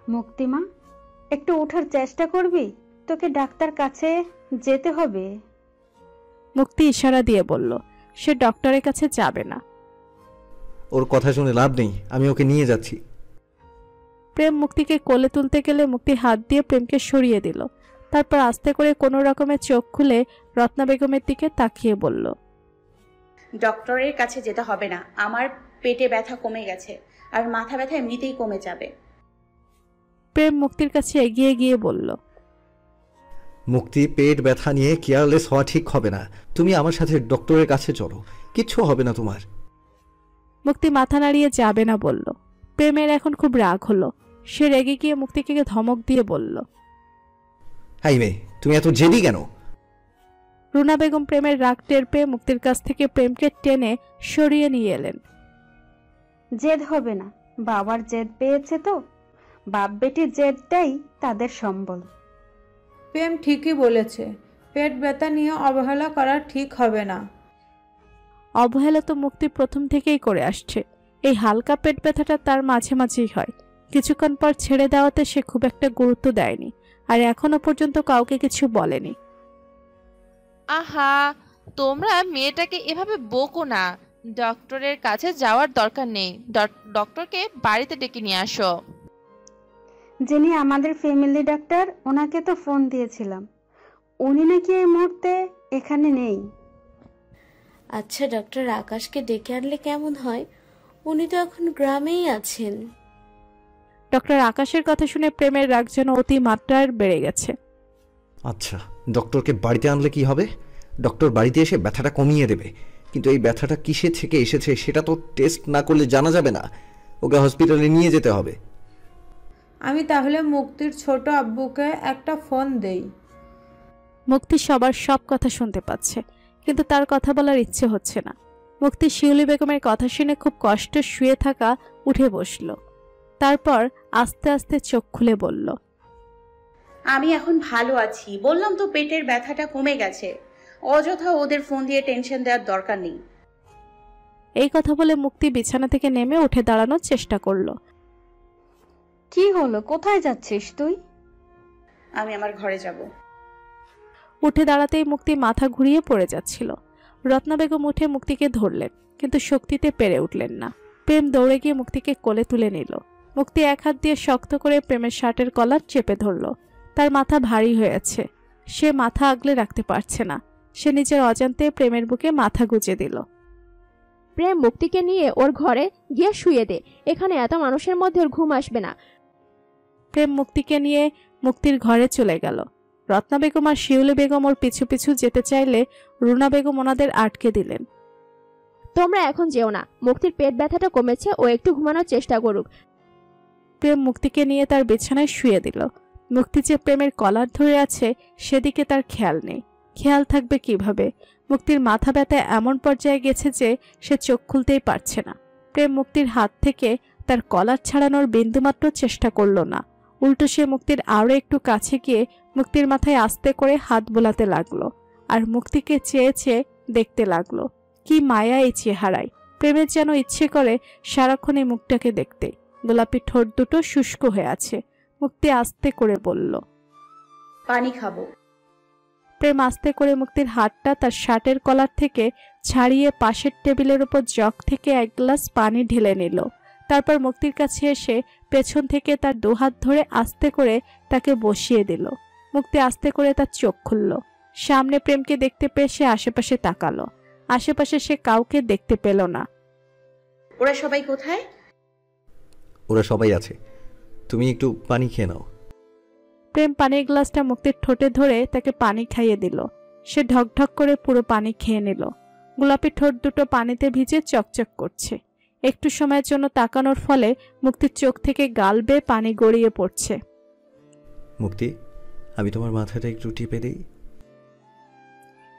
মুক্তিমা, একটু ওঠার চেষ্টা করবি? তোকে ডাক্তার কাছে যেতে হবে। মুক্তি ইশারা দিয়ে বলল সে ডক্টরের কাছে যাবে না। ওর কথা শুনে লাভ নেই, আমি ওকে নিয়ে যাচ্ছি। প্রেম মুক্তিকে কোলে তুলতে গেলে মুক্তি হাত দিয়ে প্রেমকে সরিয়ে দিল। তারপর আস্তে করে কোনো রকমে চোখ খুলে রত্না বেগমের দিকে তাকিয়ে বলল, ডক্টরের কাছে যেতে হবে না, আমার পেটে ব্যথা কমে গেছে, আর মাথা ব্যথা এমনিতেই কমে যাবে। প্রেম মুক্তির কাছে এগিয়ে গিয়ে বলল, মুক্তি, পেট ব্যথা নিয়ে কেয়ারলেস হওয়া ঠিক হবে না। তুমি আমার সাথে ডক্টরের কাছে চলো, কিচ্ছু হবে না তোমার। মুক্তি মাথা নাড়িয়ে যাবে না বলল। প্রেমের এখন খুব রাগ হলো। সে রেগে গিয়ে মুক্তিকে ধমক দিয়ে বলল, হাই মেয়ে, তুমি এত জেদি কেন? রুনা বেগম প্রেমের রাগ টের পেয়ে মুক্তির কাছ থেকে প্রেমকে টেনে সরিয়ে নিয়ে এলেন। জেদ হবে না, বাবার জেদ পেয়েছে তো, বাপ বেটির জেদটাই তাদের সম্বল। প্রেম ঠিকই বলেছে, পেট ব্যথা নিয়ে অবহেলা করা ঠিক হবে না। অবহেলা তো মুক্তি প্রথম থেকেই করে আসছে। এই হালকা পেট ব্যথাটা তার মাঝে মাঝেই হয়। কিছুক্ষণ পর ছেড়ে দেওয়াতে সে খুব একটা গুরুত্ব দেয়নি, আর এখনো পর্যন্ত কাউকে কিছু বলেনি। আহা, তোমরা মেয়েটাকে এভাবে বকো না। ডক্টরের কাছে যাওয়ার দরকার নেই, ডক্টরকে বাড়িতে ডেকে নিয়ে আসো। যিনি আমাদের ফ্যামিলি ডাক্তার, ওনাকে তো ফোন দিয়েছিলাম, উনি নাকি এই মুহূর্তে এখানে নেই। আচ্ছা, ডক্টর আকাশকে ডেকে আনলে কেমন হয়? উনি তো এখন গ্রামেই আছেন। ডক্টর আকাশের কথা শুনে প্রেমের রাগ যেন অতি মাত্রার বেড়ে গেছে। আচ্ছা, ডক্টরকে বাড়িতে আনলে কি হবে? ডক্টর বাড়িতে এসে ব্যথাটা কমিয়ে দেবে, কিন্তু এই ব্যথাটা কিসের থেকে এসেছে সেটা তো টেস্ট না করলে জানা যাবে না। ওকে হসপিটালে নিয়ে যেতে হবে। আমি তাহলে মুক্তির ছোট আব্বুকে একটা ফোন দেই। মুক্তি সবার সব কথা শুনতে পাচ্ছে, কিন্তু তার কথা বলার ইচ্ছে হচ্ছে না। মুক্তি শিউলি বেগমের কথা শুনে খুব কষ্ট শুয়ে থাকা উঠে বসল। তারপর আস্তে আস্তে চোখ খুলে বলল, আমি এখন ভালো আছি, বললাম তো পেটের ব্যথাটা কমে গেছে। অযথা ওদের ফোন দিয়ে টেনশন দেওয়ার দরকার নেই। এই কথা বলে মুক্তি বিছানা থেকে নেমে উঠে দাঁড়ানোর চেষ্টা করলো। কি হলো, কোথায় যাচ্ছিস তুই? আমি আমার ঘরে যাব। উঠে দাঁড়াতেই মুক্তি মাথা ঘুরিয়ে পড়ে যাচ্ছিল। রত্না বেগম উঠে মুক্তিকে ধরলেন, কিন্তু শক্তিতে পেরে উঠলেন না। প্রেম দৌড়ে গিয়ে মুক্তিকে কোলে তুলে নিল। মুক্তি এক হাত দিয়ে শক্ত করে প্রেমের শার্টের কলার চেপে ধরল। তার মাথা ভারী হয়েছে, সে মাথা আগলে রাখতে পারছে না। সে নিজের অজান্তে প্রেমের বুকে মাথা গুজে দিল। প্রেম, মুক্তিকে নিয়ে ওর ঘরে গিয়ে শুয়ে দে, এখানে এত মানুষের মধ্যে ওর ঘুম আসবে না। প্রেম মুক্তিকে নিয়ে মুক্তির ঘরে চলে গেল। রত্না বেগম আর শিউলি বেগম ওর পিছু পিছু যেতে চাইলে রুনা বেগম ওনাদের আটকে দিলেন। তোমরা এখন যেও না, মুক্তির পেট ব্যথাটা কমেছে, ও একটু ঘুমানোর চেষ্টা করুক। প্রেম মুক্তিকে নিয়ে তার বিছানায় শুয়ে দিল। মুক্তি যে প্রেমের কলার ধরে আছে সেদিকে তার খেয়াল নেই। খেয়াল থাকবে কিভাবে? মুক্তির মাথা ব্যথা এমন পর্যায়ে গেছে যে সে চোখ খুলতেই পারছে না। প্রেম মুক্তির হাত থেকে তার কলার ছাড়ানোর বিন্দুমাত্র চেষ্টা করল না। উল্টো সে মুক্তির আরো একটু কাছে গিয়ে মুক্তির মাথায় আস্তে করে হাত বোলাতে লাগলো, আর মুক্তিকে চেয়ে চেয়ে দেখতে লাগলো। কি মায়া এই চেহারায়! প্রেমের যেন ইচ্ছে করে সারাক্ষণ এই মুখটাকে দেখতে। গোলাপি ঠোঁট দুটো শুষ্ক হয়ে আছে। মুক্তি আস্তে করে বলল, পানি খাবো। প্রেম আস্তে করে মুক্তির হাতটা তার শার্টের কলার থেকে ছাড়িয়ে পাশের টেবিলের উপর জগ থেকে এক গ্লাস পানি ঢেলে নিল। তারপর মুক্তির কাছে এসে পেছন থেকে তার দুহাত ধরে আস্তে করে তাকে বসিয়ে দিল। মুক্তি আস্তে করে তার চোখ খুলল। সামনে প্রেমকে দেখতে পেয়ে সে আশেপাশে তাকালো। আশেপাশে সে কাউকে দেখতে পেল না। ওরা সবাই কোথায়? ওরা সবাই আছে, তুমি একটু পানি খেয়ে নাও। প্রেম পানির গ্লাসটা মুক্তির ঠোঁটে ধরে তাকে পানি খাইয়ে দিল। সে ঢকঢক করে পুরো পানি খেয়ে নিল। গোলাপি ঠোঁট দুটো পানিতে ভিজে চকচক করছে। একটু সময়ের জন্য তাকানোর ফলে মুক্তির চোখ থেকে গাল বেয়ে পানি গড়িয়ে পড়ছে। মুক্তি, আমি তোমার মাথাটা একটু টিপে দিই।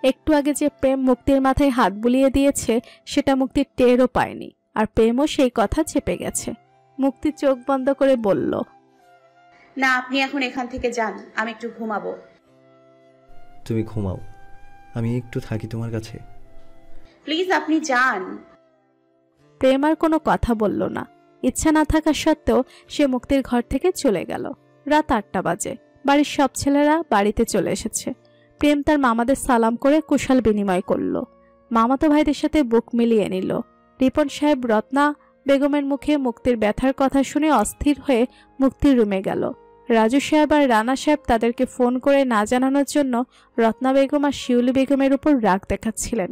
একটু আগে যে প্রেম মুক্তির মাথায় হাত বুলিয়ে দিয়েছে সেটা মুক্তির টেরও পায়নি, আর প্রেমও সেই কথা চেপে গেছে। মুক্তি চোখ বন্ধ করে বলল, না, আপনি এখন এখান থেকে যান, আমি একটু ঘুমাবো। তুমি ঘুমাও, আমি একটু থাকি তোমার কাছে। প্লিজ আপনি যান। প্রেম আর কোনো কথা বলল না। ইচ্ছা না থাকা সত্ত্বেও সে মুক্তির ঘর থেকে চলে গেল। রাত 8টা বাজে। বাড়ির সব ছেলেরা বাড়িতে চলে এসেছে। প্রেম তার মামাদের সালাম করে কুশল বিনিময় করল। মামাতো ভাইদের সাথে বুক মিলিয়ে নিল। রিপন সাহেব রত্না বেগমের মুখে মুক্তির ব্যথার কথা শুনে অস্থির হয়ে মুক্তির রুমে গেল। রাজু সাহেব আর রানা সাহেব তাদেরকে ফোন করে না জানানোর জন্য রত্না বেগম আর শিউলি বেগমের উপর রাগ দেখাচ্ছিলেন।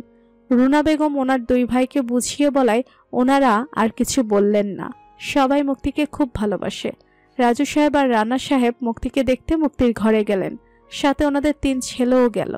রুনা বেগম ওনার 2 ভাইকে বুঝিয়ে বলায় ওনারা আর কিছু বললেন না। সবাই মুক্তিকে খুব ভালোবাসে। রাজু সাহেব আর রানা সাহেব মুক্তিকে দেখতে মুক্তির ঘরে গেলেন। সাথে ওনাদের 3 ছেলেও গেল।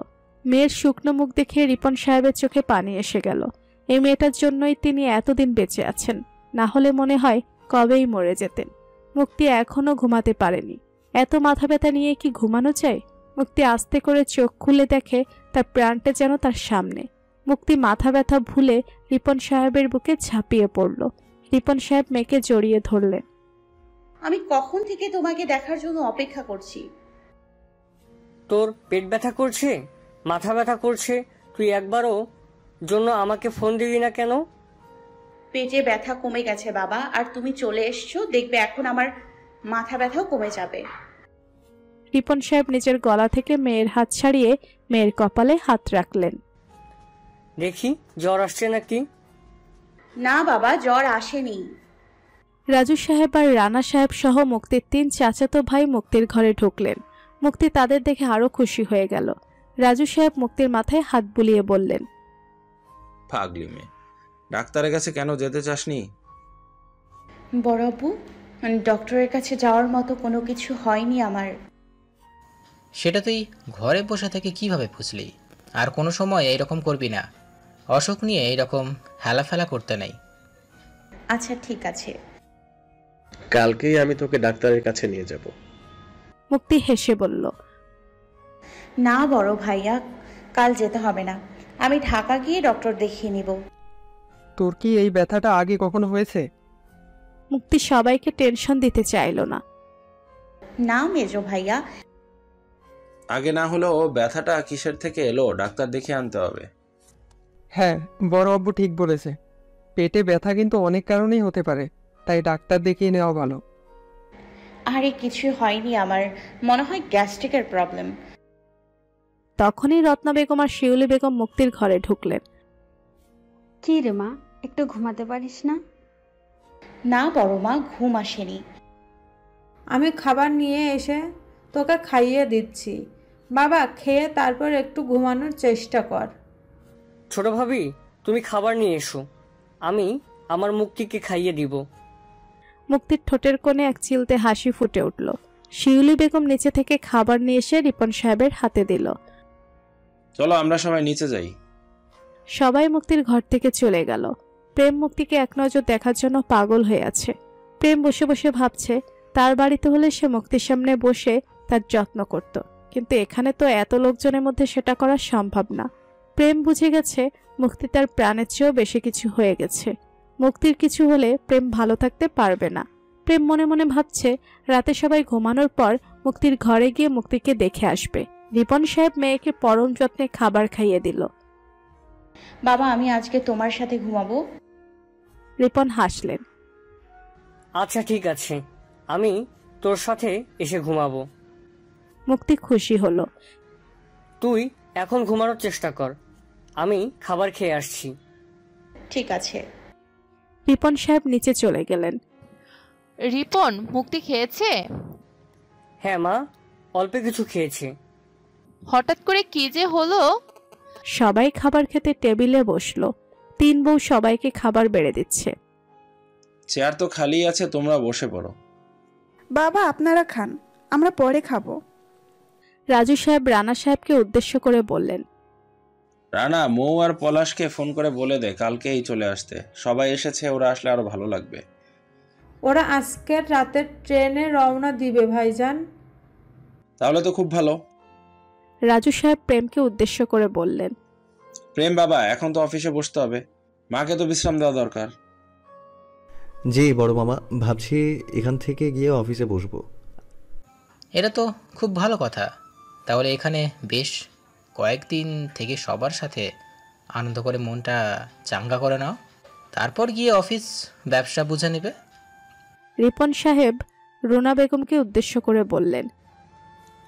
মেয়ের শুকনো মুখ দেখে রিপন সাহেবের চোখে পানি এসে গেল। এই মেয়েটার জন্যই তিনি এতদিন বেঁচে আছেন, না হলে মনে হয় কবেই মরে যেতেন। মুক্তি এখনো ঘুমাতে পারেনি। এত মাথা ব্যথা নিয়ে কি ঘুমানো যায়? মুক্তি আস্তে করে চোখ খুলে দেখে তার প্রাণটা যেন তার সামনে। মুক্তি মাথা ব্যথা ভুলে রিপন সাহেবের বুকে ঝাঁপিয়ে পড়ল। রিপন সাহেব মেয়েকে জড়িয়ে ধরলেন। আমি কখন থেকে তোমাকে দেখার জন্য অপেক্ষা করছি। তোর পেট ব্যথা করছে, মাথা ব্যথা করছে, তুই একবারও জন্য আমাকে ফোন দিবি না কেন? পেটে ব্যথা কমে গেছে বাবা, আর তুমি চলে এসছো, দেখবে এখন আমার মাথা ব্যথাও কমে যাবে। রিপন সাহেব নিজের গলা থেকে মেয়ের হাত ছাড়িয়ে মেয়ের কপালে হাত রাখলেন। দেখি জ্বর আসছে নাকি? না বাবা, জ্বর আসেনি। রাজু সাহেব আর রানা সাহেব সহ মুক্তির 3 চাচাতো ভাই মুক্তির ঘরে ঢুকলেন। মুক্তি তাদের দেখে আরো খুশি হয়ে গেল। রাজু সাহেব মুক্তির মাথায় হাত বুলিয়ে বললেন, পাগলি মেয়ে, ডাক্তারের কাছে কেন যেতে চাসনি? বড় আপু, ডক্টরের কাছে যাওয়ার মতো কোনো কিছু হয়নি আমার। সেটা তুই ঘরে বসে থেকে কিভাবে বুঝলি? আর কোনো সময় এইরকম করবি না। অসুখ নিয়ে এইরকম হেলাফেলা করতে নেই। আচ্ছা ঠিক আছে, কালকেই আমি তোকে ডাক্তারের কাছে নিয়ে যাব। মুক্তি হেসে বলল, না বড় ভাইয়া, কাল যেতে হবে না, আমি ঢাকা গিয়ে ডক্টর দেখিয়ে নিব। তোর কি এই ব্যথাটা আগে কখনো হয়েছে? মুক্তি সবাইকে টেনশন দিতে চাইল না। না মেজো ভাইয়া, আগে না হলেও ব্যথাটা কিসের থেকে এলো ডাক্তার দেখে আনতে হবে। হ্যাঁ, বড় আব্বু ঠিক বলেছে। পেটে ব্যথা কিন্তু অনেক কারণেই হতে পারে, তাই ডাক্তার দেখিয়ে নেওয়া ভালো। আরে কিছু হয়নি আমার, মনে হয় গ্যাস্ট্রিকের প্রবলেম। তখনই রত্না বেগম আর শিউলি বেগম মুক্তির ঘরে ঢুকলেন। কি রে মা, একটু ঘুমাতে পারিস না? না বড় মা, ঘুম আসেনি। আমি খাবার নিয়ে এসে তোকে খাইয়ে দিচ্ছি। বাবা, খেয়ে তারপর একটু ঘুমানোর চেষ্টা কর। ছোট ভাবি, তুমি খাবার নিয়ে এসো, আমি আমার মুক্তিকে খাইয়ে দিব। মুক্তির ঠোঁটের কোণে এক চিলতে হাসি ফুটে উঠল। শিউলি বেগম নিচে থেকে খাবার নিয়ে এসে রিপন সাহেবের হাতে দিল। চলো আমরা সবাই নিচে যাই। সবাই মুক্তির ঘর থেকে চলে গেল। প্রেম মুক্তিকে এক নজর দেখার জন্য পাগল হয়ে আছে। প্রেম বসে বসে ভাবছে তার বাড়িতে হলে সে মুক্তির সামনে বসে তার যত্ন করত, কিন্তু এখানে তো এত লোকজনের মধ্যে সেটা করা সম্ভব না। প্রেম বুঝে গেছে মুক্তি তার প্রাণের চেয়েও বেশি কিছু হয়ে গেছে। মুক্তির কিছু হলে প্রেম ভালো থাকতে পারবে না। প্রেম মনে মনে ভাবছে রাতে সবাই ঘুমানোর পর মুক্তির ঘরে গিয়ে মুক্তিকে দেখে আসবে। রিপন সাহেব মেয়েকে পরম যত্নে খাবার খাইয়ে দিল। বাবা, আমি আজকে তোমার সাথে ঘুমাবো। রিপন হাসলেন। আচ্ছা ঠিক আছে, আমি তোর সাথে এসে ঘুমাবো। মুক্তি খুশি হলো। তুই এখন ঘুমানোর চেষ্টা কর, আমি খাবার খেয়ে আসছি। ঠিক আছে। রিপন সাহেব নিচে চলে গেলেন। রিপন মুক্তি খেয়েছে? হ্যাঁ মা, অল্প কিছু খেয়েছে। হঠাৎ করে কি যে হলো? সবাই খাবার খেতে টেবিলে বসলো। 3 বউ সবাইকে খাবার বেড়ে দিচ্ছে। চেয়ার তো খালি আছে, তোমরা বসে পড়ো। বাবা, আপনারা খান, আমরা পরে খাবো। রাজু সাহেব রানা সাহেবকে উদ্দেশ্য করে বললেন, রানা, মৌ আর পলাশকে ফোন করে বলে দে কালকেই চলে আসতে। সবাই এসেছে, ওরা আসলে আরো ভালো লাগবে। ওরা আজকের রাতের ট্রেনে রওনা দিবে ভাইজান। তাহলে তো খুব ভালো। রাজু সাহেব প্রেমকে উদ্দেশ্য করে বললেন, প্রেম বাবা, এখন তো অফিসে বসতে হবে, মাকে তো বিশ্রাম দেওয়া দরকার। জি বড় মামা, ভাবছি এখান থেকে গিয়ে অফিসে বসবো। এটা তো খুব ভালো কথা। তাহলে এখানে বেশ কয়েকদিন থেকে সবার সাথে আনন্দ করে মনটা চাঙ্গা করে নাও, তারপর গিয়ে অফিস ব্যবসা বুঝে নেবে। রিপন সাহেব রুনা বেগমকে উদ্দেশ্য করে বললেন,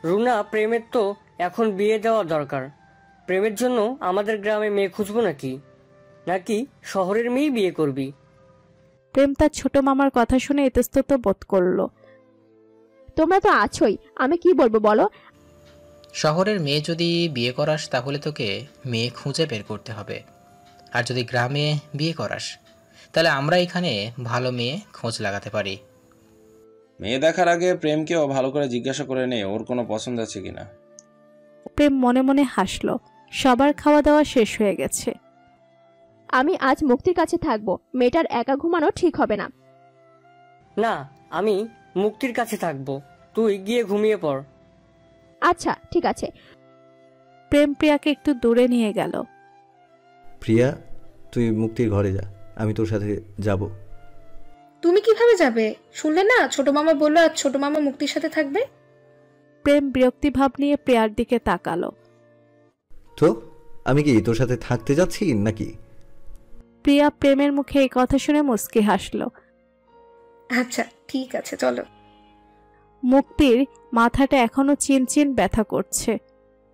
রুনা, প্রেমের তো এখন বিয়ে দেওয়া দরকার। প্রেমের জন্য আমাদের গ্রামে মেয়ে খুঁজবো নাকি নাকি শহরের মেয়েই বিয়ে করবি? প্রেম তার ছোট মামার কথা শুনে ইতস্তত বোধ করলো। তোমরা তো আছোই, আমি কি বলবো বলো? শহরের মেয়ে যদি বিয়ে করাস তাহলে তোকে মেয়ে খুঁজে বের করতে হবে, আর যদি গ্রামে বিয়ে করাস তাহলে আমরা এখানে ভালো মেয়ে খোঁজ লাগাতে পারি। মেয়ে দেখার আগে প্রেমকেও ভালো করে জিজ্ঞাসা করে নে ওর কোনো পছন্দ আছে কিনা। প্রেম মনে মনে হাসলো। সবার খাওয়া দাওয়া শেষ হয়ে গেছে। আমি আজ মুক্তির কাছে থাকবো, মেয়েটার একা ঘুমানো ঠিক হবে না। না, আমি মুক্তির কাছে থাকবো, তুই গিয়ে ঘুমিয়ে পড়। আচ্ছা ঠিক আছে। প্রেম প্রিয়াকে একটু দূরে নিয়ে গেল। প্রিয়া, তুই মুক্তির ঘরে যা, আমি তোর সাথে যাব। তুমি কিভাবে যাবে? শুনলে না ছোট মামা বললো আজ ছোট মামা মুক্তির সাথে থাকবে। প্রেম বিরক্তি ভাব নিয়ে প্রিয়ার দিকে তাকালো। তো আমি কি তোর সাথে থাকতে যাচ্ছি নাকি? প্রিয়া প্রেমের মুখে এই কথা শুনে মুচকি হাসলো। আচ্ছা ঠিক আছে চলো। মুক্তির মাথাটা এখনো চিনচিন ব্যথা করছে।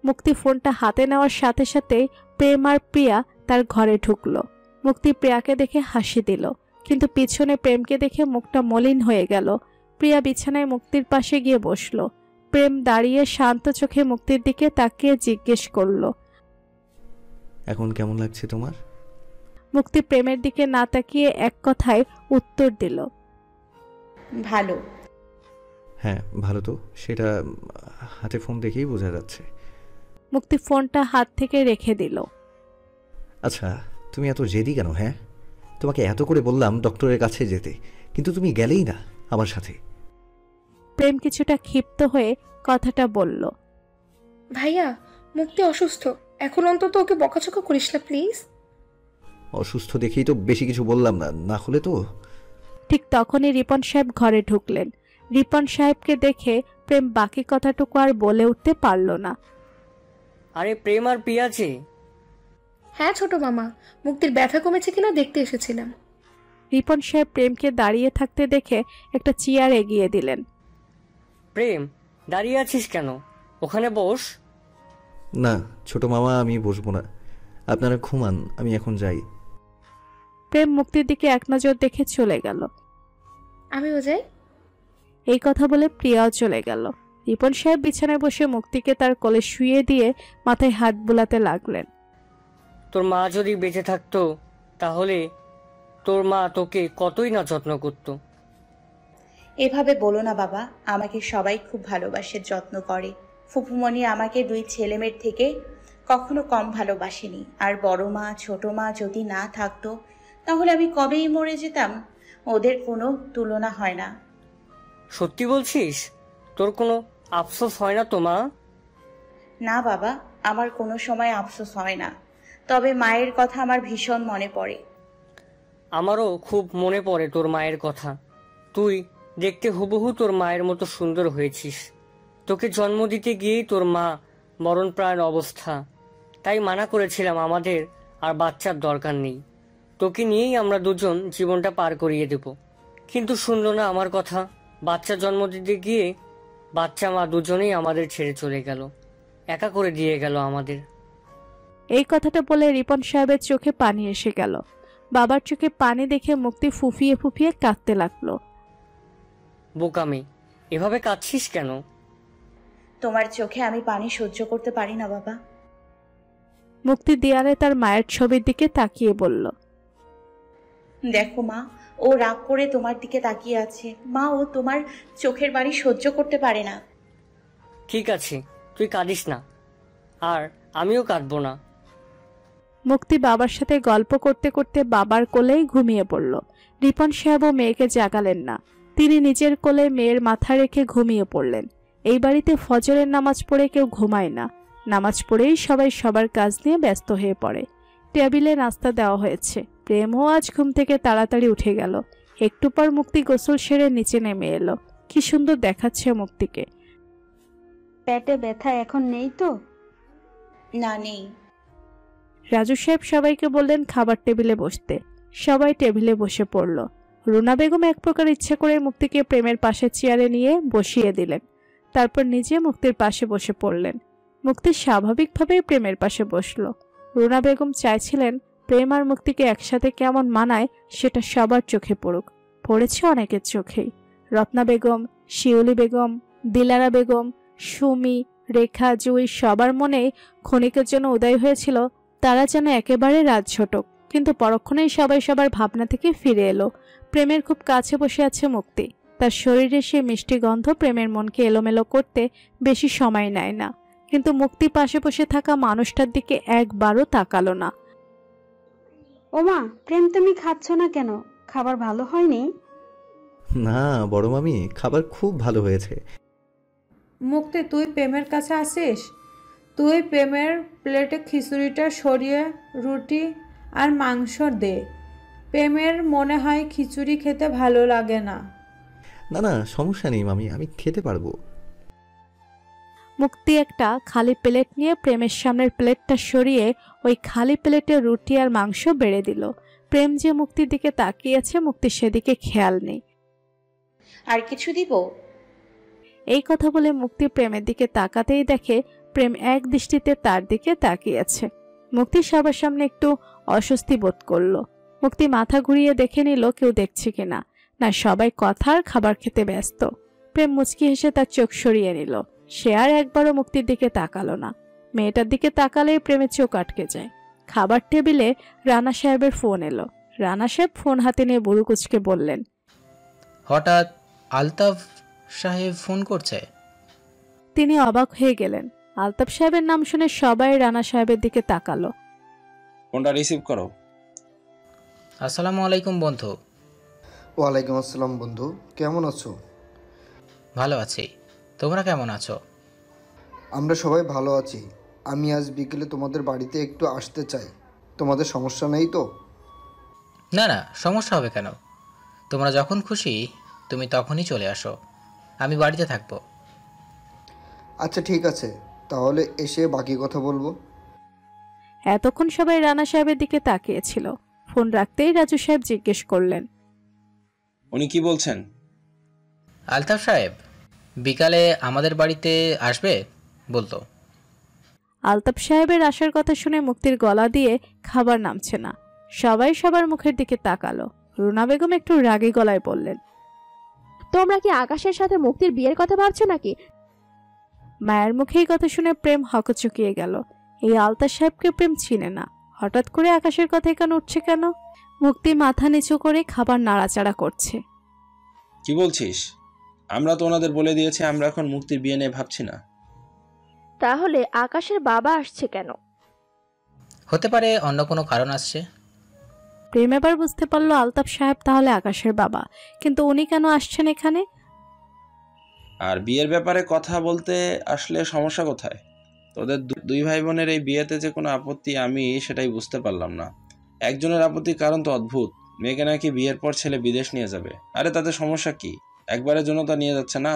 মুক্তি ফোনটা হাতে নেওয়ার সাথে সাথে প্রেম আর প্রিয়া তার ঘরে ঢুকলো। মুক্তি প্রিয়াকে দেখে হাসি দিল, কিন্তু পিছনে প্রেমকে দেখে মুখটা মলিন হয়ে গেল। প্রিয়া বিছানায় মুক্তির পাশে গিয়ে বসলো। প্রেম দাঁড়িয়ে শান্ত চোখে মুক্তির দিকে তাকিয়ে জিজ্ঞেস করলো, এখন কেমন লাগছে তোমার? মুক্তি প্রেমের দিকে না তাকিয়ে এক কথায় উত্তর দিল, ভালো। হ্যাঁ ভালো তো, সেটা হাতে ফোন দেখেই বোঝা যাচ্ছে। মুক্তি ফোনটা হাত থেকে রেখে দিল। আচ্ছা তুমি এত জেদি কেন? হ্যাঁ, তোমাকে এত করে বললাম ডক্টরের কাছে যেতে, কিন্তু তুমি গেলেই না আমার সাথে। প্রেম কিছুটা ক্ষিপ্ত হয়ে কথাটা বলল, ভাইয়া মুক্তি অসুস্থ, এখন অন্তত ওকে বকাঝকা করিস না প্লিজ। অসুস্থ দেখেই তো বেশি কিছু বললাম না, না হলে তো। ঠিক তখনই রিপন সাহেব ঘরে ঢুকলেন। রিপন সাহেবকে দেখে প্রেম বাকি কথাটুকু আর বলে উঠতে পারল না। আরে প্রেম আর পিয়াছে? হ্যাঁ ছোট মামা, মুক্তির ব্যথা কমেছে কিনা দেখতে এসেছিলাম। রিপন সাহেব প্রেমকে দাঁড়িয়ে থাকতে দেখে একটা চেয়ার এগিয়ে দিলেন। প্রেম, দাঁড়িয়ে আছিস কেন? ওখানে বস। না ছোট মামা, আমি বসবো না, আপনারা ঘুমান, আমি এখন যাই। প্রেম মুক্তির দিকে এক নজর দেখে চলে গেল। আমিও যাই। এই কথা বলে প্রিয়াও চলে গেল। রিপন সাহেব বিছানায় বসে মুক্তিকে তার কোলে শুইয়ে দিয়ে মাথায় হাত বুলাতে লাগলেন। তোর মা যদি বেঁচে থাকতো তাহলে তোর মা তোকে কতই না যত্ন করতো। এভাবে বলো না বাবা, আমাকে সবাই খুব ভালোবাসে, যত্ন করে। ফুপুমণি আমাকে 2 ছেলেমেয়ের থেকে কখনো কম ভালোবাসেনি। আর বড় মা ছোট মা যদি না থাকতো তাহলে আমি কবেই মরে যেতাম। ওদের কোনো তুলনা হয় না। সত্যি বলছিস? তোর কোনো আফসোস হয় না তো মা? না বাবা, আমার কোনো সময় আফসোস হয় না, তবে মায়ের কথা আমার ভীষণ মনে পড়ে। আমারও খুব মনে পড়ে তোর মায়ের কথা। তুই দেখতে হুবহু তোর মায়ের মতো সুন্দর হয়েছিস। তোকে জন্ম দিতে গিয়েই তোর মা মরণপ্রাণ অবস্থা, তাই মানা করেছিলাম আমাদের আর বাচ্চার দরকার নেই, তোকে নিয়েই আমরা দুজন জীবনটা পার করিয়ে দেব। কিন্তু শুনলো না আমার কথা। বাচ্চা জন্ম দিতে গিয়ে বাচ্চা মা দুজনেই আমাদের ছেড়ে চলে গেল, একা করে দিয়ে গেল আমাদের। এই কথাটা বলে রিপন সাহেবের চোখে পানি এসে গেল। বাবার চোখে পানি দেখে মুক্তি ফুফিয়ে ফুফিয়ে কাঁদতে লাগলো। বোকামি, এভাবে কাঁদছিস কেন? তোমার চোখে আমি পানি সহ্য করতে পারি না বাবা। মুক্তি দেয়ালে তার মায়ের ছবির দিকে তাকিয়ে বলল, দেখো মা, ও রাগ করে তোমার দিকে তাকিয়ে আছে। মা, ও তোমার চোখের পানি সহ্য করতে পারে না। ঠিক আছে, তুই কাঁদিস না, আর আমিও কাঁদবো না। মুক্তি বাবার সাথে গল্প করতে করতে বাবার কোলেই ঘুমিয়ে পড়ল। রিপন সাহেবও মেয়েকে জাগালেন না। তিনি নিজের কোলে মেয়ের মাথা রেখে ঘুমিয়ে পড়লেন। এই বাড়িতে ফজরের নামাজ পড়ে কেউ ঘুমায় না। নামাজ পড়েই সবাই সবার কাজ নিয়ে ব্যস্ত হয়ে পড়ে। টেবিলে নাস্তা দেওয়া হয়েছে। প্রেমও আজ ঘুম থেকে তাড়াতাড়ি উঠে গেল। একটু পর মুক্তি গোসল সেরে নিচে নেমে এলো। কি সুন্দর দেখাচ্ছে মুক্তিকে। পেটে ব্যথা এখন নেই তো? না, নেই। রাজু সাহেব সবাইকে বললেন খাবার টেবিলে বসতে। সবাই টেবিলে বসে পড়ল। রুনা বেগম এক প্রকার ইচ্ছে করে মুক্তিকে প্রেমের পাশে চেয়ারে নিয়ে বসিয়ে দিলেন। তারপর নিজে মুক্তির পাশে বসে পড়লেন। মুক্তি স্বাভাবিকভাবেই প্রেমের পাশে বসলো। রুনা বেগম চাইছিলেন প্রেম আর মুক্তিকে একসাথে কেমন মানায় সেটা সবার চোখে পড়ুক। পড়েছে অনেকের চোখেই। রত্না বেগম, শিউলি বেগম, দিলারা বেগম, সুমি, রেখা, জুই সবার মনেই ক্ষণিকের জন্য উদয় হয়েছিল তারা যেন একেবারে রাজঝটক। কিন্তু পরক্ষণেই সবাই সবার ভাবনা থেকে ফিরে এলো। প্রেমের খুব কাছে বসে আছে মুক্তি। তার শরীরে সে মিষ্টি গন্ধ প্রেমের মনকে এলোমেলো করতে বেশি সময় নেয় না। কিন্তু মুক্তি পাশে বসে থাকা মানুষটার দিকে একবারও তাকালো না। ওমা, প্রেম তুমি খাচ্ছ না কেন? খাবার ভালো হয়নি? না বড় মামি, খাবার খুব ভালো হয়েছে। মুক্তি, তুই প্রেমের কাছে আসিস? তুই প্রেমের প্লেটে খিচুড়িটা সরিয়ে রুটি আর মাংস দে। প্রেমের মনে হয় খিচুড়ি খেতে ভালো লাগে না। না না, সমস্যা নেই মামি, আমি খেতে পারবো। মুক্তি একটা খালি প্লেট নিয়ে প্রেমের সামনের প্লেটটা সরিয়ে ওই খালি প্লেটে রুটি আর মাংস বেড়ে দিল। প্রেম যে মুক্তির দিকে তাকিয়েছে, মুক্তি সেদিকে খেয়াল নেই। আর কিছু দিব? এই কথা বলে মুক্তি প্রেমের দিকে তাকাতেই দেখে প্রেম এক দৃষ্টিতে তার দিকে তাকিয়েছে। মুক্তি সবার সামনে একটু অস্বস্তি বোধ করলো। মুক্তি মাথা ঘুরিয়ে দেখে নিল কেউ দেখছে কিনা। না, সবাই কথা আর খাবার খেতে ব্যস্ত। প্রেম মুচকি হেসে তার চোখ সরিয়ে নিল। সে আর একবারও মুক্তির দিকে তাকালো না। মেয়েটার দিকে তাকালেই প্রেমের চোখ আটকে যায়। খাবার টেবিলে রানা সাহেবের ফোন এলো। রানা সাহেব ফোন হাতে নিয়ে বুড়ো কুচকে বললেন, হঠাৎ আলতাফ সাহেব ফোন করছে? তিনি অবাক হয়ে গেলেন। আলতাফ সাহেবের নাম শুনে সবাই রানা সাহেবের দিকে তাকালো। ফোনটা রিসিভ করো। আসসালামু আলাইকুম বন্ধু। ওয়ালাইকুম আসসালাম বন্ধু, কেমন আছো? ভালো আছি, তোমরা কেমন আছো? আমরা সবাই ভালো আছি। আমি আজ বিকেলে তোমাদের বাড়িতে একটু আসতে চাই। তোমাদের সমস্যা নেই তো? না না, সমস্যা হবে কেন? তোমরা যখন খুশি তুমি তখনই চলে আসো, আমি বাড়িতে থাকবো। আচ্ছা ঠিক আছে, তাহলে এসে বাকি কথা বলবো। এতক্ষণ সবাই রানা সাহেবের দিকে তাকিয়েছিল। ফোন রাখতেই রাজু সাহেব জিজ্ঞেস করলেন, উনি কি বলছেন? আলতাফ সাহেব বিকালে আমাদের বাড়িতে আসবে বলতো। আলতাফ সাহেবের আসার কথা শুনে মুক্তির গলা দিয়ে খাবার নামছে না। সবাই সবার মুখের দিকে তাকালো। রুনা বেগম একটু রাগী গলায় বললেন, তোমরা কি আকাশের সাথে মুক্তির বিয়ের কথা ভাবছো নাকি? মায়ের মুখে এই কথা শুনে প্রেম হকচকিয়ে গেল। এই আলতাফ সাহেবকে প্রেম চিনে না। হঠাৎ করে আকাশের কথা কেন উঠছে কেন? মুক্তি মাথা নিচু করে খাবার নাড়াচাড়া করছে। কি বলছিস? আমরা তো ওনাদের বলে দিয়েছি আমরা এখন মুক্তির বিয়ে নিয়ে ভাবছি না। তাহলে আকাশের বাবা আসছে কেন? হতে পারে অন্য কোনো কারণ আসছে। প্রেম এবার বুঝতে পারলো আলতাফ সাহেব তাহলে আকাশের বাবা, কিন্তু উনি কেন আসছেন এখানে? আর বিয়ের ব্যাপারে কথা বলতে আসলে সমস্যা কোথায়? তোদের দুই ভাই বোনের এই বিয়েতে যে কোনো আপত্তি, আমি সেটাই বুঝতে পারলাম না। একজনের আপত্তির কারণ তো অদ্ভুত। মেয়েকে নাকি বিয়ের পর ছেলে বিদেশ নিয়ে যাবে। আরে তাতে সমস্যা কি? একবারের জন্য তো নিয়ে যাচ্ছে না।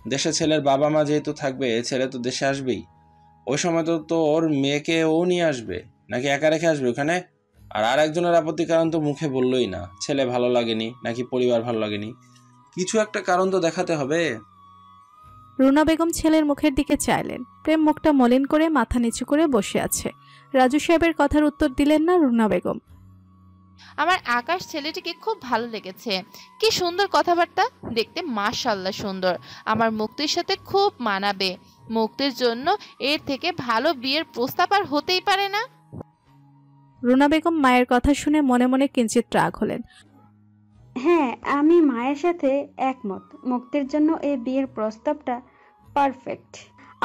দেশে ছেলের বাবা মা যেহেতু থাকবে, ছেলে তো দেশে আসবেই। ওই সময় তো ওর মেয়েকে ও নিয়ে আসবে, নাকি একা রেখে আসবে ওখানে? আর একজনের আপত্তির কারণ তো মুখে বললোই না। ছেলে ভালো লাগেনি, নাকি পরিবার ভালো লাগেনি, কিছু একটা কারণ তো দেখাতে হবে। রুনা বেগম ছেলের মুখের দিকে চাইলেন। প্রেম মুখটা মলিন করে মাথা নিচু করে বসে আছে। রাজু সাহেবের কথার উত্তর দিলেন না রুনা বেগম। আমার আকাশ ছেলেটিকে খুব ভালো লেগেছে। কি সুন্দর কথাবার্তা, দেখতে মাশাআল্লাহ সুন্দর। আমার মুক্তির সাথে খুব মানাবে। মুক্তির জন্য এর থেকে ভালো বিয়ের প্রস্তাব আর হতেই পারে না। রুনা বেগম মায়ের কথা শুনে মনে মনে কিঞ্চিত রাগ হলেন। হ্যাঁ, আমি মায়ের সাথে একমত। মুক্তির জন্য এই বিয়ের প্রস্তাবটা পারফেক্ট।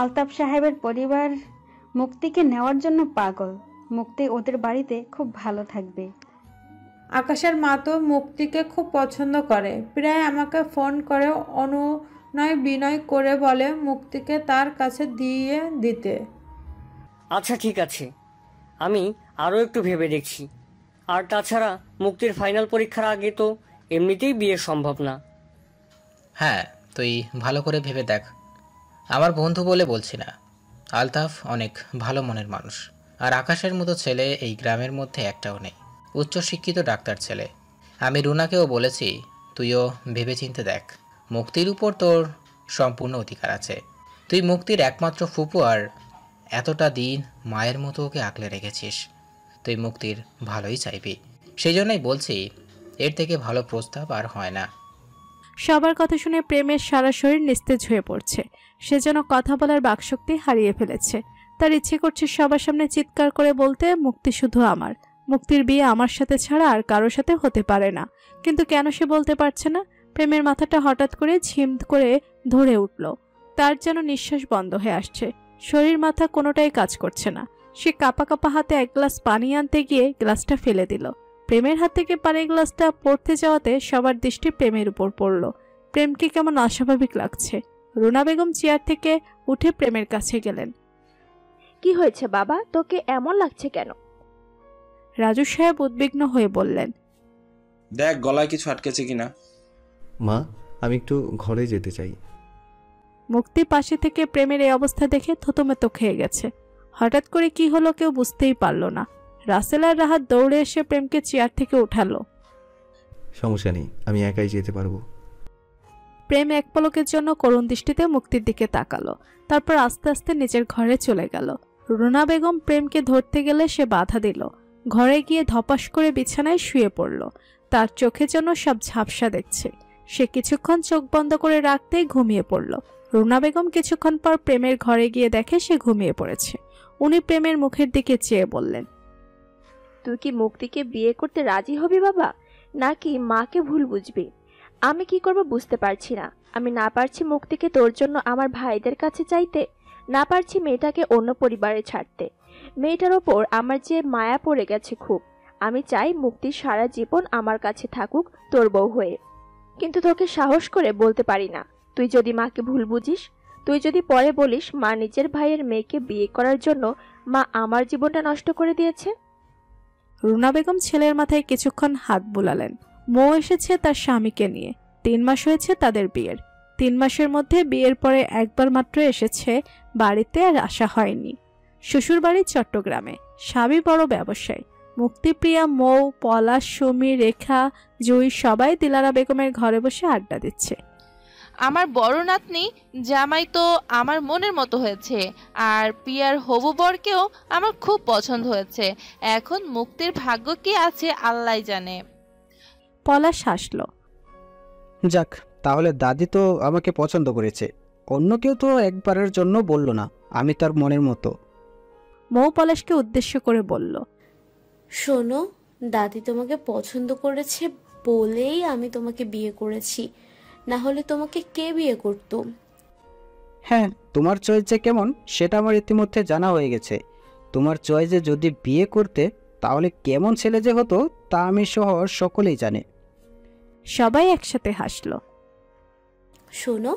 আলতাফ সাহেবের পরিবার মুক্তিকে নেওয়ার জন্য পাগল। মুক্তি ওদের বাড়িতে খুব ভালো থাকবে। আকাশের মা তো মুক্তিকে খুব পছন্দ করে। প্রায় আমাকে ফোন করে অনুনয় বিনয় করে বলে মুক্তিকে তার কাছে দিয়ে দিতে। আচ্ছা ঠিক আছে, আমি আরও একটু ভেবে দেখছি। আর তাছাড়া মুক্তির ফাইনাল পরীক্ষার আগে তো এমনিতেই বিয়ে সম্ভব না। হ্যাঁ, তুই ভালো করে ভেবে দেখ। আমার বন্ধু বলে বলছি না, আলতাফ অনেক ভালো মনের মানুষ। আর আকাশের মতো ছেলে এই গ্রামের মধ্যে একটাও নেই। উচ্চশিক্ষিত ডাক্তার ছেলে, আমি রুনাকেও বলেছি তুইও ভেবেচিন্তে দেখ, মুক্তির উপর তোর সম্পূর্ণ অধিকার আছে। তুই মুক্তির একমাত্র ফুপু আর এতটা দিন মায়ের মতো ওকে আগলে রেখেছিস। তুই মুক্তির ভালোই চাইবি, সেই জন্যই বলছি এর থেকে ভালো প্রস্তাব আর হয় না। সবার কথা শুনে প্রেমের সারা শরীর নিস্তেজ হয়ে পড়ছে। সে যেন কথা বলার বাকশক্তি হারিয়ে ফেলেছে। তার ইচ্ছে করছে সবার সামনে চিৎকার করে বলতে, মুক্তি শুধু আমার, মুক্তির বিয়ে আমার সাথে ছাড়া আর কারোর সাথে হতে পারে না। কিন্তু কেন সে বলতে পারছে না? প্রেমের মাথাটা হঠাৎ করে ঝিম করে ধরে উঠল। তার যেন নিঃশ্বাস বন্ধ হয়ে আসছে, শরীর মাথা কোনোটাই কাজ করছে না। সে কাঁপা কাঁপা হাতে এক গ্লাস পানি আনতে গিয়ে গ্লাসটা ফেলে দিল। প্রেমের হাত থেকে পানির গ্লাসটা পড়তে যাওয়াতে সবার দৃষ্টি প্রেমের উপর পড়ল। প্রেমকে কেমন অস্বাভাবিক লাগছে। রুনা বেগম চেয়ার থেকে উঠে প্রেমের কাছে গেলেন। কি হয়েছে বাবা, তোকে এমন লাগছে কেন? রাজু সাহেব উদ্বিগ্ন হয়ে বললেন, দেখ গলায় কিছু আটকেছে কিনা। মা, আমি একটু ঘরে যেতে চাই। মুক্তি পাশে থেকে প্রেমের এই অবস্থা দেখে থতমত খেয়ে গেছে। হঠাৎ করে কি হলো কেউ বুঝতেই পারল না। রাসেল আর রাহাত দৌড়ে এসে প্রেমকে চেয়ার থেকে উঠালো। সমস্যা নেই, আমি একাই যেতে পারবো। প্রেম এক পলকের জন্য করুণ দৃষ্টিতে মুক্তির দিকে তাকালো, তারপর আস্তে আস্তে নিজের ঘরে চলে গেল। রুনা বেগম প্রেমকে ধরতে গেলে সে বাধা দিল। ঘরে গিয়ে ধপাস করে বিছানায় শুয়ে পড়ল। তার চোখে যেন সব ঝাপসা দেখছে। সে কিছুক্ষণ চোখ বন্ধ করে রাখতেই ঘুমিয়ে পড়ল। রুনা বেগম কিছুক্ষণ পর প্রেমের ঘরে গিয়ে দেখে সে ঘুমিয়ে পড়েছে। উনি প্রেমের মুখের দিকে চেয়ে বললেন, তুই কি মুক্তিকে বিয়ে করতে রাজি হবি বাবা, নাকি মাকে ভুল বুঝবি? আমি কি করব বুঝতে পারছি না। আমি না পারছি মুক্তিকে তোর জন্য আমার ভাইদের কাছে চাইতে, না পারছি মেয়েটাকে অন্য পরিবারে ছাড়তে। মেয়েটার ওপর আমার যে মায়া পড়ে গেছে খুব। আমি চাই মুক্তি সারা জীবন আমার কাছে থাকুক তোর বউ হয়ে, কিন্তু তোকে সাহস করে বলতে পারি না। তুই যদি মাকে ভুল বুঝিস, তুই যদি পরে বলিস মা নিজের ভাইয়ের মেয়েকে বিয়ে করার জন্য মা আমার জীবনটা নষ্ট করে দিয়েছে। রুনা বেগম ছেলের মাথায় কিছুক্ষণ হাত বুলালেন। মৌ এসেছে তার স্বামীকে নিয়ে। 3 মাস হয়েছে তাদের বিয়ের। 3 মাসের মধ্যে বিয়ের পরে একবার মাত্র এসেছে বাড়িতে, আর আসা হয়নি। শ্বশুর বাড়ি চট্টগ্রামে, স্বামী বড় ব্যবসায়ী। মুক্তিপ্রিয়া, মৌ, পলাশ, সুমি, রেখা, জুই সবাই দিলারা বেগমের ঘরে বসে আড্ডা দিচ্ছে। আমার বড় নাতনি জামাই তো আমার মনের মতো হয়েছে, আর পিয়ার হবু বরকেও আমার খুব পছন্দ হয়েছে। এখন মুক্তির ভাগ্য কি আছে আল্লাহ জানে। পলাশ হাসল। যাক, তাহলে দাদি তো আমাকে পছন্দ করেছে। অন্য কেউ তো একবারের জন্য বলল না আমি তার মনের মতো। মৌ পলাশকে উদ্দেশ্য করে বলল, শোনো, দাদি তোমাকে পছন্দ করেছে বলেই আমি তোমাকে বিয়ে করেছি, না হলে তোমাকে কে বিয়ে করত? হ্যাঁ, তোমার চয়েস যে কেমন সেটা আমার ইতিমধ্যে জানা হয়ে গেছে। তোমার চয়েসে যদি বিয়ে করতে তাহলে কেমন ছেলে যে হতো তা আমি সহ সকলেই জানে। সবাই একসাথে হাসলো। শোনো,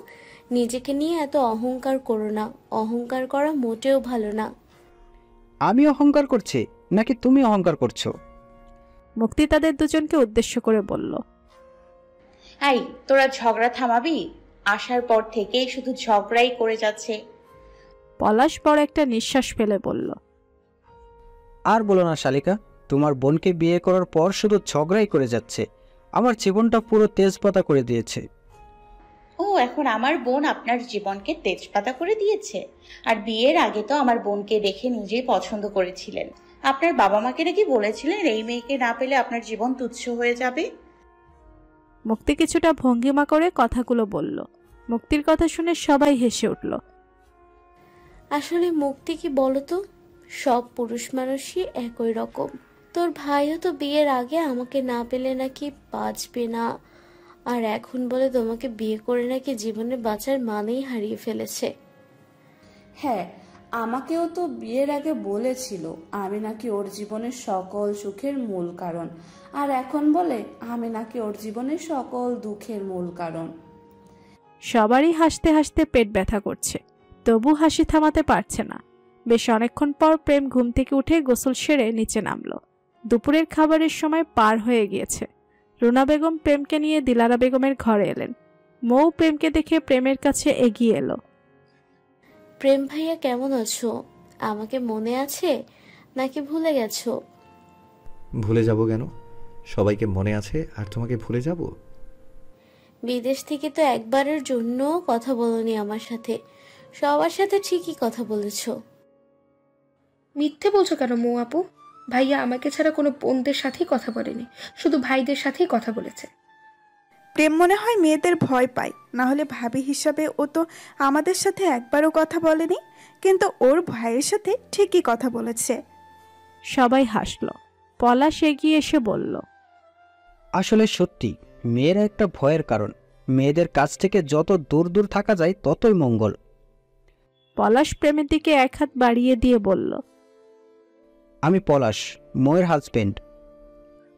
নিজেকে নিয়ে এত অহংকার করো না। অহংকার করা মোটেও ভালো না। আমি অহংকার করছি নাকি তুমি অহংকার করছো? মুক্তি তাদের দুজনকে উদ্দেশ্য করে বলল, এই তোরা ঝগড়া থামাবি? আসার পর থেকেই শুধু ঝগড়াই করে যাচ্ছে। পলাশ বড় একটা নিঃশ্বাস ফেলে বলল, আর বলো না শালিকা, তোমার বোনকে বিয়ে করার পর শুধু ঝগড়াই করে যাচ্ছে। আমার জীবনটা পুরো তেজপাতা করে দিয়েছে। ও, এখন আমার বোন আপনার জীবনকে তেজপাতা করে দিয়েছে? আর বিয়ের আগে তো আমার বোনকে দেখে নিজেই পছন্দ করেছিলেন। আপনার বাবা মাকে নাকি বলেছিলেন এই মেয়েকে না পেলে আপনার জীবন তুচ্ছ হয়ে যাবে। মুক্তি কিছুটা ভঙ্গিমা করে কথাগুলো বলল। মুক্তির কথা শুনে সবাই হেসে উঠল। আসলে মুক্তি কি বলতো, সব পুরুষ মানুষই একই রকম। তোর ভাইও তো বিয়ের আগে আমাকে না পেলে নাকি বাঁচবে না, আর এখন বলে তোমাকে বিয়ে করে নাকি জীবনে বাঁচার মানেই হারিয়ে ফেলেছে। হ্যাঁ, আমাকেও তো বিয়ের আগে বলেছিল আমি নাকি ওর জীবনের সকল সুখের মূল কারণ, আর এখন বলে আমি নাকি ওর জীবনের সকল দুঃখের মূল কারণ। সবারই হাসতে হাসতে পেট ব্যথা করছে, তবু হাসি থামাতে পারছে না। বেশ অনেকক্ষণ পর প্রেম ঘুম থেকে উঠে গোসল সেরে নিচে নামলো। দুপুরের খাবারের সময় পার হয়ে গিয়েছে। রুনা বেগম প্রেমকে নিয়ে দিলারা বেগমের ঘরে এলেন। মৌ প্রেমকে দেখে প্রেমের কাছে এগিয়ে এলো। প্রেম ভাইয়া কেমন আছো? আমাকে মনে আছে নাকি ভুলে গেছো? ভুলে যাব কেন? সবাইকে মনে আছে আর তোমাকে ভুলে যাব? বিদেশ থেকে তো একবারের জন্য কথা বলনি আমার সাথে, সবার সাথে ঠিকই কথা বলেছো। মিথ্যে বলছো কেন মৌ আপু? ভাইয়া আমাকে ছাড়া কোনো বোনদের সাথেই কথা বলেনি, শুধু ভাইদের সাথেই কথা বলেছে। প্রেম মনে হয় মেয়েদের ভয় পায়, না হলে ভাবি হিসাবে ও তো আমাদের সাথে একবারও কথা বলেনি, কিন্তু ওর ভাইয়ের সাথে ঠিকই কথা বলেছে। সবাই হাসলো। পলাশ এগিয়ে এসে বলল, আসলে সত্যি মেয়েরা একটা ভয়ের কারণ। মেয়েদের কাছ থেকে যত দূর দূর থাকা যায় ততই মঙ্গল। পলাশ প্রেমের দিকে এক হাত বাড়িয়ে দিয়ে বলল, আমি পলাশ, ময়ের হাজবেন্ড।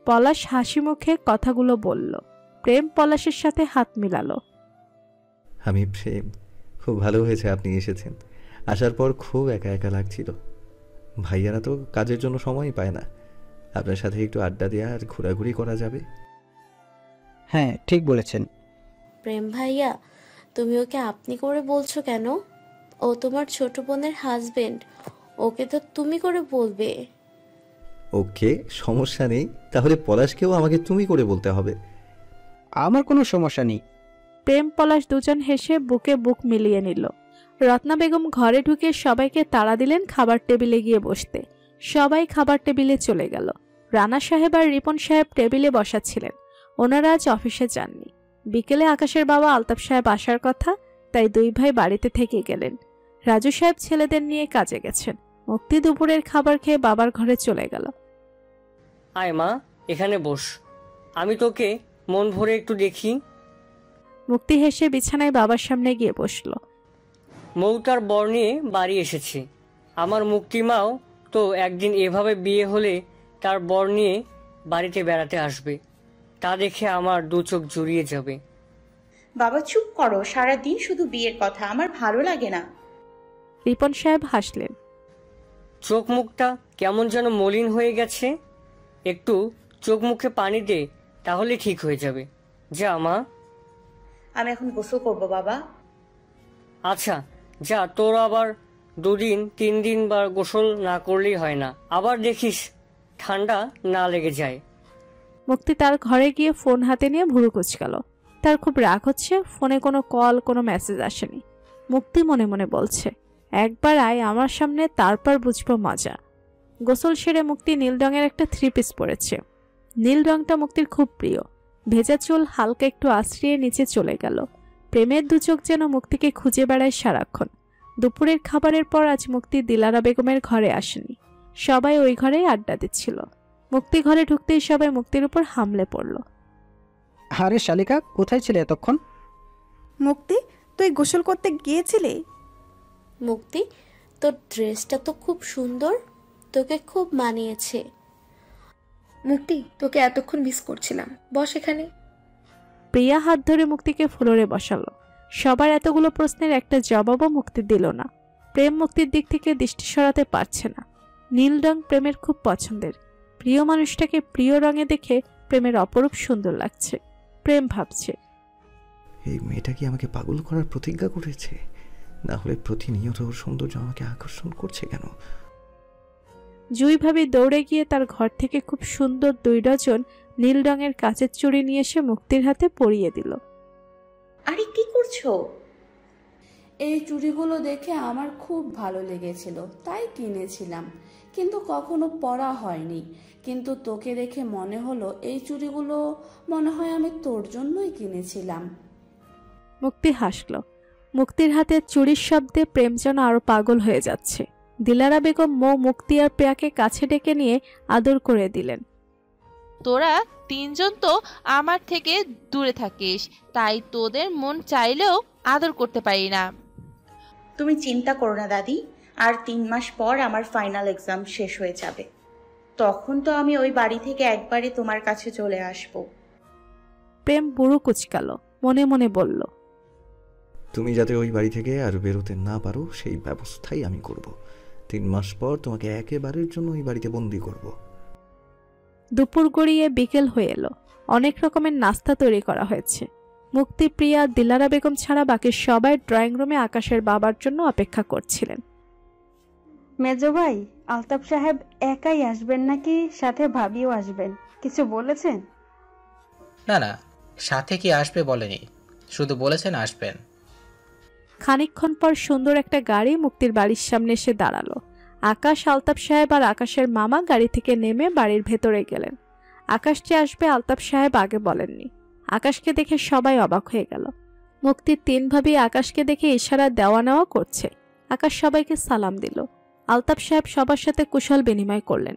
পলাশ হাসি মুখে কথাগুলো বলল। প্রেম পলাশের সাথে হাত মিলালো। আমি প্রেম, খুব ভালো হয়েছে আপনি এসেছেন। আসার পর খুব একা একা লাগছিল। ভাইয়ারা তো কাজের জন্য সময়ই পায় না, আপনার সাথে একটু আড্ডা দেওয়া আর ঘোরাঘুরি করা যাবে। হ্যাঁ, ঠিক বলেছেন। প্রেম ভাইয়া, তুমি ওকে আপনি করে বলছো কেন? ও তোমার ছোট বোনের হাজবেন্ড, ওকে তো তুমি করে বলবে। ওকে, সমস্যা নেই। তাহলে পলাশকেও আমাকে তুমি করে বলতে হবে। আমার কোনো সমস্যা নেই। প্রেম পলাশ দুজন হেসে বুকে বুক মিলিয়ে নিল। রত্না বেগম ঘরে ঢুকে সবাইকে তাড়া দিলেন খাবার টেবিলে গিয়ে বসতে। সবাই খাবার টেবিলে চলে গেল। রানা সাহেব আর রিপন সাহেব টেবিলে বসাচ্ছিলেন। ওনারা আজ অফিসে যাননি। বিকেলে আকাশের বাবা আলতাফ সাহেব আসার কথা, তাই দুই ভাই বাড়িতে থেকে গেলেন। রাজু সাহেব ছেলেদের নিয়ে কাজে গেছেন। মুক্তি দুপুরের খাবার খেয়ে বাবার ঘরে চলে গেল। আয় মা, এখানে বস, আমি তোকে মন ভরে একটু দেখি। মুক্তি হেসে বিছানায় বাবার সামনে গিয়ে বসলো। মৌ তার বর নিয়ে বাড়ি এসেছে। আমার মুক্তিমাও তো একদিন এভাবে বিয়ে হলে তার বর নিয়ে বাড়িতে বেড়াতে আসবে, তা দেখে আমার দু চোখ জুড়িয়ে যাবে। বাবা চুপ করো, সারাদিন শুধু বিয়ের কথা, আমার ভালো লাগে না। রিপন সাহেব হাসলেন। চোখ মুখটা কেমন যেন মলিন হয়ে গেছে, একটু চোখ মুখে পানি দে, তাহলে ঠিক হয়ে যাবে। যা মা। আমি এখন গোসল করবো বাবা। আচ্ছা যা, তোর আবার 2 দিন 3 দিন বার গোসল না করলেই হয় না, আবার দেখিস ঠান্ডা না লেগে যায়। মুক্তি তার ঘরে গিয়ে ফোন হাতে নিয়ে ভুরু কুচকাল। তার খুব রাগ হচ্ছে, ফোনে কোনো কল কোনো মেসেজ আসেনি। মুক্তি মনে মনে বলছে, একবার আয় আমার সামনে, তারপর বুঝবো মজা। গোসল সেরে মুক্তি নীল রঙের একটা 3 পিস পরেছে। নীল রংটা মুক্তির খুব প্রিয়। ভেজা চুল হালকা একটু আশ্রিয়ে নিচে চলে গেল। প্রেমের দু চোখ যেন মুক্তিকে খুঁজে বেড়ায় সারাক্ষণ। দুপুরের খাবারের পর আজ মুক্তি দিলারা বেগমের ঘরে আসেনি। সবাই ওই ঘরেই আড্ডা দিচ্ছিল। মুক্তি ঘরে ঢুকতেই সবাই মুক্তির উপর হামলে পড়ল। আরে শালিকা, কোথায় ছিলে এতক্ষণ? মুক্তি, তুই গোসল করতে গিয়েছিলি? মুক্তি, তোর ড্রেসটা তো খুব সুন্দর, তোকে খুব মানিয়েছে। মুক্তি, তোকে এতক্ষণ মিস করছিলাম, বস এখানে। প্রিয়া হাত ধরে মুক্তিকে ফ্লোরে বসালো। সবার এতগুলো প্রশ্নের একটা জবাবও মুক্তি দিল না। প্রেম মুক্তির দিক থেকে দৃষ্টি সরাতে পারছে না। নীল রং প্রেমের খুব পছন্দের। প্রিয় মানুষটাকে প্রিয় রঙে দেখে প্রেমের অপরূপ সুন্দর লাগছে। প্রেম ভাবছে, এই মেয়েটা কি আমাকে পাগল করার প্রতিজ্ঞা করেছে? না হলে প্রতিনিয়ত ওর সৌন্দর্য আমাকে আকর্ষণ করছে কেন? জুই ভাবি দৌড়ে গিয়ে তার ঘর থেকে খুব সুন্দর 2 ডজন নীল রঙের কাচের চুড়ি নিয়ে এসে মুক্তির হাতে পরিয়ে দিল। আরে কি করছো? এই চুড়িগুলো দেখে আমার খুব ভালো লেগেছিল, তাই কিনেছিলাম, কিন্তু কখনো পরা হয়নি। কিন্তু তোকে দেখে মনে হলো এই চুড়িগুলো মনে হয় আমি তোর জন্যই কিনেছিলাম। মুক্তি হাসল। মুক্তির হাতে চুড়ির শব্দে প্রেম যেন আরো পাগল হয়ে যাচ্ছে। দিলারা বেগম মৌ, মুক্তি আর প্রিয়াকে কাছে ডেকে নিয়ে আদর করে দিলেন। তোরা 3 জন তো আমার থেকে দূরে থাকিস, তাই তোদের মন চাইলেও আদর করতে পারি না। তুমি চিন্তা করো না দাদি, আর 3 মাস পর আমার ফাইনাল এক্সাম শেষ হয়ে যাবে, তখন তো আমি ওই বাড়ি থেকে একবারে তোমার কাছে চলে আসব। প্রেম বুড়ো কুচকালো, মনে মনে বলল, তুমি যাতে ওই বাড়ি থেকে আর বেরোতে না পারো সেই ব্যবস্থাই আমি করব। 3 মাস পর তোমাকে একেবারের জন্য ওই বাড়িতে বন্দি করব। দুপুর গড়িয়ে বিকেল হয়ে এলো। অনেক রকমের নাস্তা তৈরি করা হয়েছে। মুক্তি, প্রিয়া, দিলারা বেগম ছাড়া বাকি সবাই ড্রয়িং রুমে আকাশের বাবার জন্য অপেক্ষা করছিলেন। মেজো ভাই, আলতাফ সাহেব একাই আসবেন নাকি সাথে ভাবিও আসবেন? কিছু বলেছেন? না না, সাথে কি আসবে বলেনি, শুধু বলেছেন আসবেন। খানিকক্ষণ পর সুন্দর একটা গাড়ি মুক্তির বাড়ির সামনে এসে দাঁড়ালো। আকাশ, আলতাফ সাহেব আর আকাশের মামা গাড়ি থেকে নেমে বাড়ির ভেতরে গেলেন। আকাশ যে আসবে আলতাফ সাহেব আগে বলেননি। আকাশকে দেখে সবাই অবাক হয়ে গেল। মুক্তির 3 ভাবি আকাশকে দেখে ইশারা দেওয়া নেওয়া করছে। আকাশ সবাইকে সালাম দিল। আলতাফ সাহেব সবার সাথে কুশল বিনিময় করলেন।